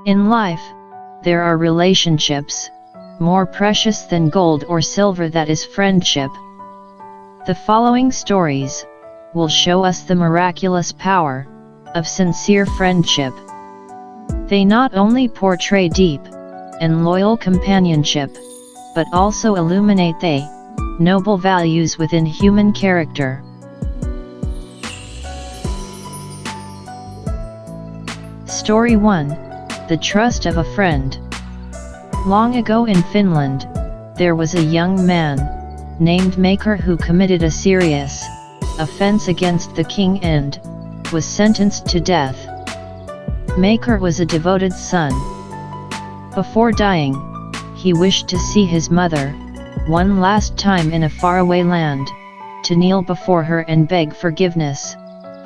In life, there are relationships, more precious than gold or silver, that is friendship. The following stories will show us the miraculous power of sincere friendship. They not only portray deep and loyal companionship, but also illuminate the noble values within human character. Story 1: The Trust of a Friend. Long ago in Finland, there was a young man named Maker who committed a serious offense against the king and was sentenced to death. Maker was a devoted son. Before dying, he wished to see his mother one last time in a faraway land, to kneel before her and beg forgiveness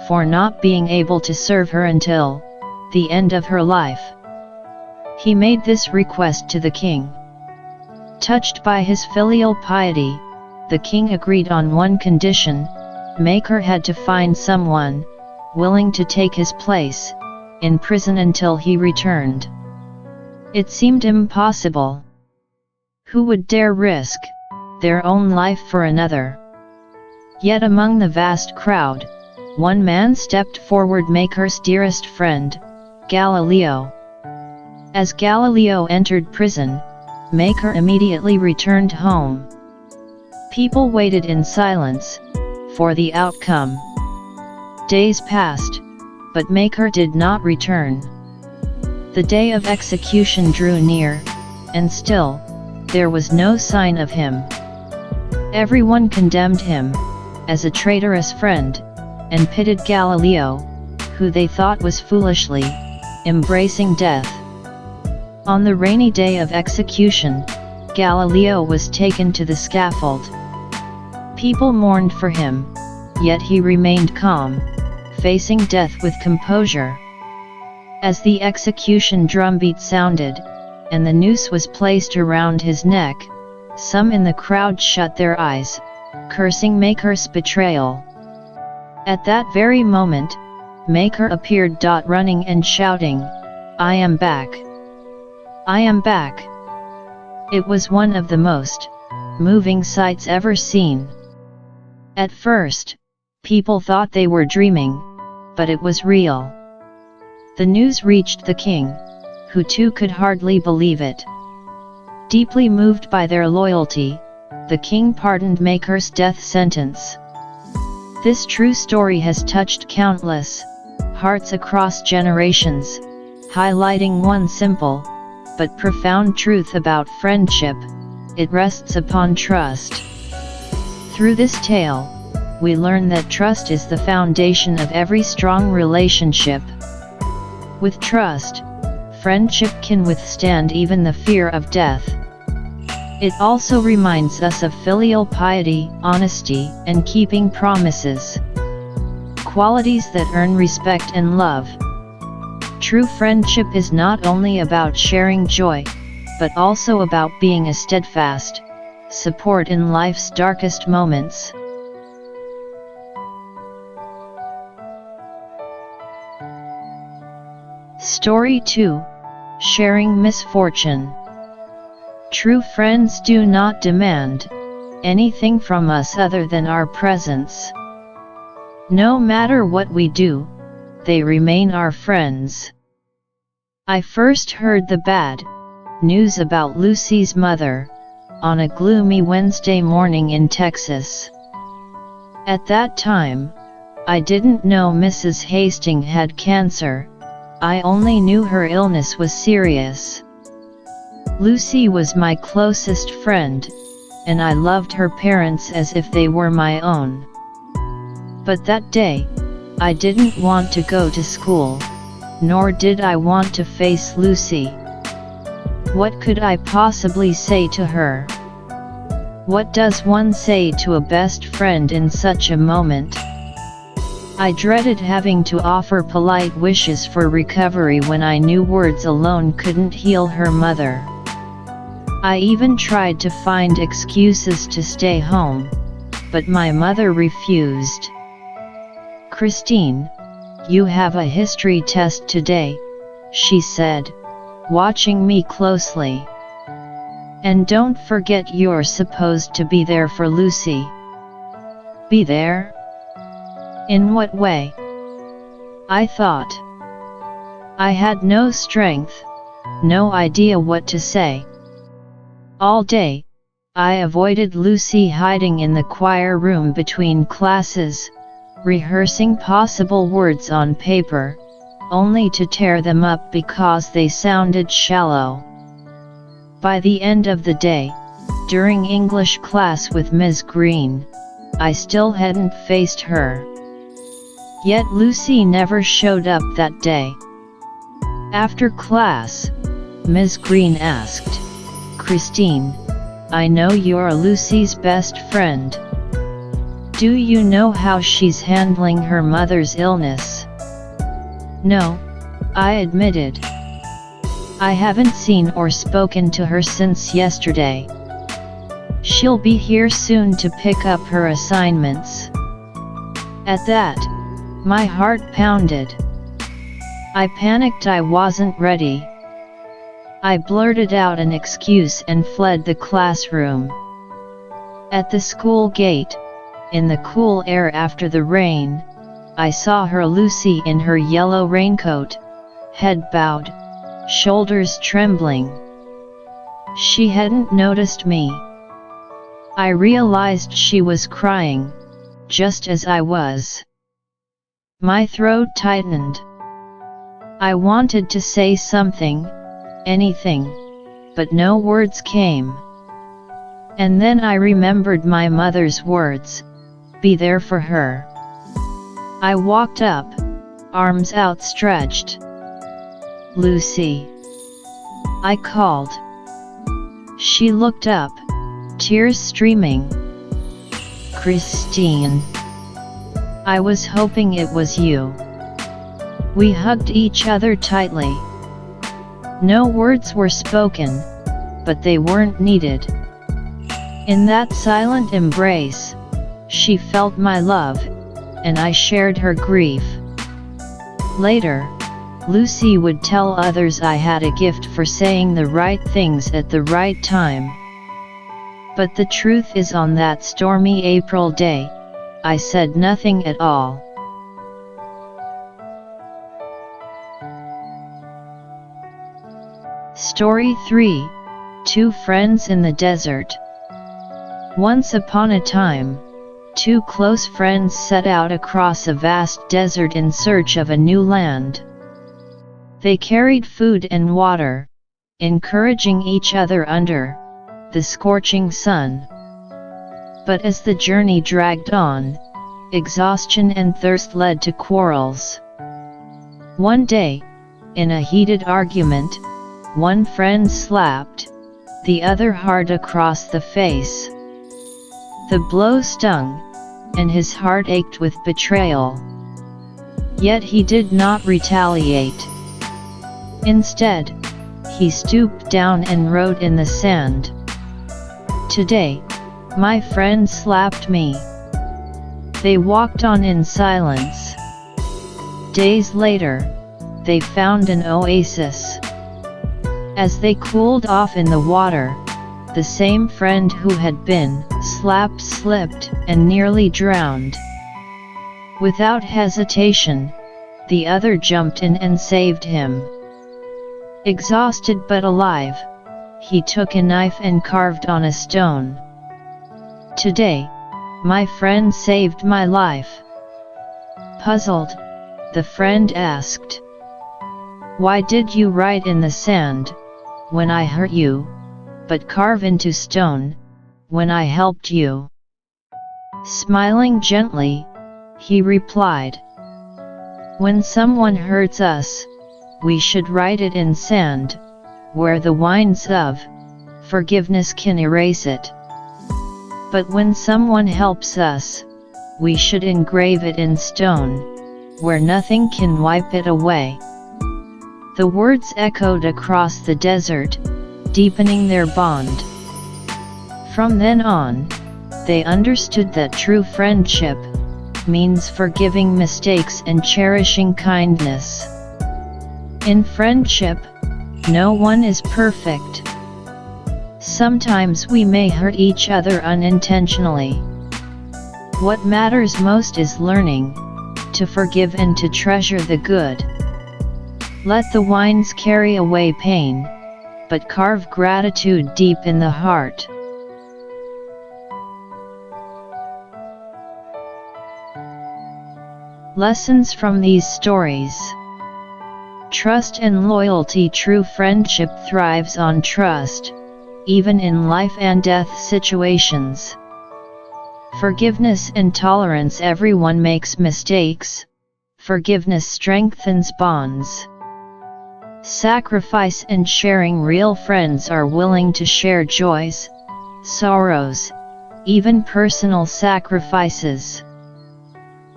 for not being able to serve her until the end of her life. He made this request to the king. Touched by his filial piety, the king agreed on one condition: Maker had to find someone willing to take his place in prison until he returned. It seemed impossible. Who would dare risk their own life for another? Yet among the vast crowd, one man stepped forward, Maker's dearest friend, Galileo. As Galileo entered prison, Maker immediately returned home. People waited in silence for the outcome. Days passed, but Maker did not return. The day of execution drew near, and still, there was no sign of him. Everyone condemned him as a traitorous friend, and pitted Galileo, who they thought was foolishly embracing death. On the rainy day of execution, Galileo was taken to the scaffold. People mourned for him, yet he remained calm, facing death with composure. As the execution drumbeat sounded, and the noose was placed around his neck, some in the crowd shut their eyes, cursing Maker's betrayal. At that very moment, Maker appeared, running and shouting, "I am back! I am back!" It was one of the most moving sights ever seen. At first, people thought they were dreaming, but it was real. The news reached the king, who too could hardly believe it. Deeply moved by their loyalty, the king pardoned Maker's death sentence. This true story has touched countless hearts across generations, highlighting one simple but profound truth about friendship: it rests upon trust. Through this tale, we learn that trust is the foundation of every strong relationship. With trust, friendship can withstand even the fear of death. It also reminds us of filial piety, honesty, and keeping promises, qualities that earn respect and love. True friendship is not only about sharing joy, but also about being a steadfast support in life's darkest moments. Story 2: Sharing Misfortune. True friends do not demand anything from us other than our presence. No matter what we do, they remain our friends. I first heard the bad news about Lucy's mother on a gloomy Wednesday morning in Texas. At that time, I didn't know Mrs. Hastings had cancer. I only knew her illness was serious. Lucy was my closest friend, and I loved her parents as if they were my own. But that day, I didn't want to go to school, nor did I want to face Lucy. What could I possibly say to her? What does one say to a best friend in such a moment? I dreaded having to offer polite wishes for recovery when I knew words alone couldn't heal her mother. I even tried to find excuses to stay home, but my mother refused. "Christine, you have a history test today," she said, watching me closely. "And don't forget you're supposed to be there for Lucy." "Be there? In what way?" I thought. I had no strength, no idea what to say. All day, I avoided Lucy, hiding in the choir room between classes, rehearsing possible words on paper, only to tear them up because they sounded shallow. By the end of the day, during English class with Ms. Green, I still hadn't faced her. Yet Lucy never showed up that day. After class, Ms. Green asked, "Christine, I know you're Lucy's best friend. Do you know how she's handling her mother's illness?" "No," I admitted. "I haven't seen or spoken to her since yesterday. She'll be here soon to pick up her assignments." At that, my heart pounded. I panicked. I wasn't ready. I blurted out an excuse and fled the classroom. At the school gate, in the cool air after the rain, I saw her, Lucy, in her yellow raincoat, head bowed, shoulders trembling. She hadn't noticed me. I realized she was crying, just as I was. My throat tightened. I wanted to say something, anything, but no words came. And then I remembered my mother's words, "Be there for her." I walked up, arms outstretched. "Lucy," I called. She looked up, tears streaming. "Christine, I was hoping it was you." We hugged each other tightly. No words were spoken, but they weren't needed. In that silent embrace, she felt my love, and I shared her grief. Later, Lucy would tell others I had a gift for saying the right things at the right time. But the truth is, on that stormy April day, I said nothing at all. Story 3: Two Friends in the Desert. Once upon a time, two close friends set out across a vast desert in search of a new land. They carried food and water, encouraging each other under the scorching sun. But as the journey dragged on, exhaustion and thirst led to quarrels. One day, in a heated argument, one friend slapped the other hard across the face. The blow stung, and his heart ached with betrayal. Yet he did not retaliate. Instead, he stooped down and wrote in the sand, "Today, my friend slapped me." They walked on in silence. Days later, they found an oasis. As they cooled off in the water, the same friend who had been slapped slipped and nearly drowned. Without hesitation, the other jumped in and saved him. Exhausted but alive, he took a knife and carved on a stone, "Today, my friend saved my life." Puzzled, the friend asked, "Why did you write in the sand when I hurt you, but carve into stone when I helped you?" Smiling gently, he replied, "When someone hurts us, we should write it in sand, where the winds of forgiveness can erase it. But when someone helps us, we should engrave it in stone, where nothing can wipe it away." The words echoed across the desert, deepening their bond. From then on, they understood that true friendship means forgiving mistakes and cherishing kindness. In friendship, No one is perfect. Sometimes we may hurt each other unintentionally. What matters most is learning to forgive and to treasure the good. Let the winds carry away pain, but carve gratitude deep in the heart. Lessons from these stories. Trust and loyalty. True friendship thrives on trust, even in life and death situations. Forgiveness and tolerance. Everyone makes mistakes. Forgiveness strengthens bonds. Sacrifice and sharing. Real friends are willing to share joys, sorrows, even personal sacrifices.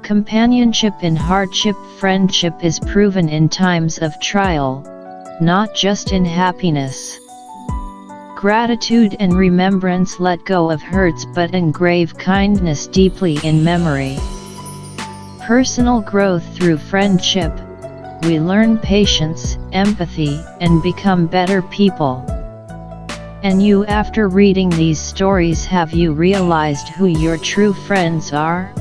Companionship in hardship. Friendship is proven in times of trial, not just in happiness. Gratitude and remembrance. Let go of hurts but engrave kindness deeply in memory. Personal growth. Through friendship, we learn patience, empathy, and become better people. And you, after reading these stories, have you realized who your true friends are?